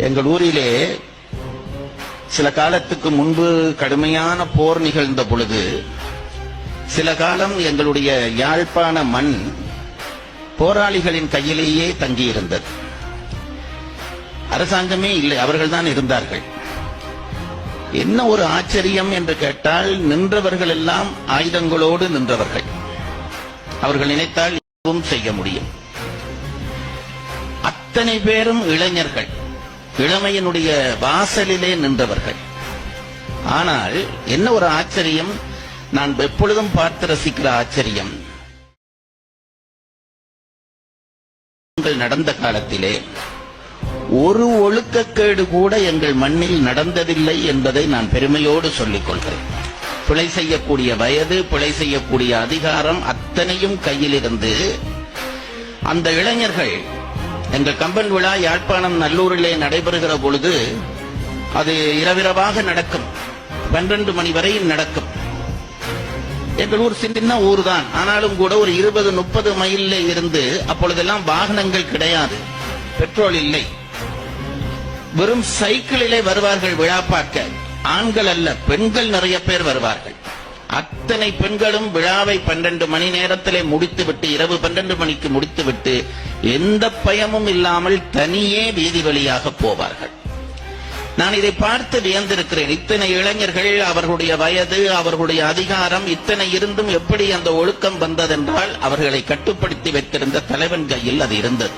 எங்கள் ஊரிலே சில காலத்துக்கு முன்பு கடுமையான போர் நிகழ்ந்த பொழுது சில காலம் எங்களுடைய யாழ்ப்பாண மண் போராளிகளின் கையிலேயே தங்கியிருந்தது. அரசாங்கமே இல்லை, அவர்கள்தான் இருந்தார்கள். என்ன ஒரு ஆச்சரியம் என்று கேட்டால், நின்றவர்கள் எல்லாம் ஆயுதங்களோடு நின்றவர்கள். அவர்கள் நினைத்தால் எதுவும் செய்ய முடியும். அத்தனை பேரும் இளைஞர்கள், இளமையினுடைய வாசலிலே நின்றவர்கள். ஆனால் என்ன ஒரு ஆச்சரியம், நான் எப்பொழுதும் பார்த்து ரசிக்கிற ஆச்சரியம், நடந்த காலத்திலே ஒரு ஒழுக்கக்கேடு கூட எங்கள் மண்ணில் நடந்ததில்லை என்பதை நான் பெருமையோடு சொல்லிக் கொள்கிறேன். பிழை செய்யக்கூடிய வயது, பிழை செய்யக்கூடிய அதிகாரம் அத்தனையும் கையில் இருந்து அந்த இளைஞர்கள், எங்கள் கம்பன் விழா யாழ்ப்பாணம் நல்லூரிலே நடைபெறுகிற பொழுது அது இரவிரவாக நடக்கும், 12 மணி வரை நடக்கும். எங்கள் ஊர் சின்ன ஊர் தான், ஆனாலும் கூட ஒரு 20-30 மைலில் இருந்து, அப்பொழுதெல்லாம் வாகனங்கள் கிடையாது, பெட்ரோல் இல்லை, வெறும் சைக்கிளிலே வருவார்கள் விழா பார்க்க. ஆண்கள் அல்ல, பெண்கள் நிறைய பேர் வருவார்கள். அத்தனை பெண்களும் விழாவை 12 மணி நேரத்திலே முடித்துவிட்டு, இரவு 12 மணிக்கு முடித்துவிட்டு, எந்த பயமும் இல்லாமல் தனியே வீதி வழியாக போவார்கள். நான் இதை பார்த்து வியந்திருக்கிறேன். இத்தனை இளைஞர்கள், அவர்களுடைய வயது, அவர்களுடைய அதிகாரம் இத்தனை இருந்தும் எப்படி அந்த ஒழுக்கம் வந்ததென்றால் அவர்களை கட்டுப்படுத்தி வைத்திருந்த தலைவன் கையில் அது இருந்தது.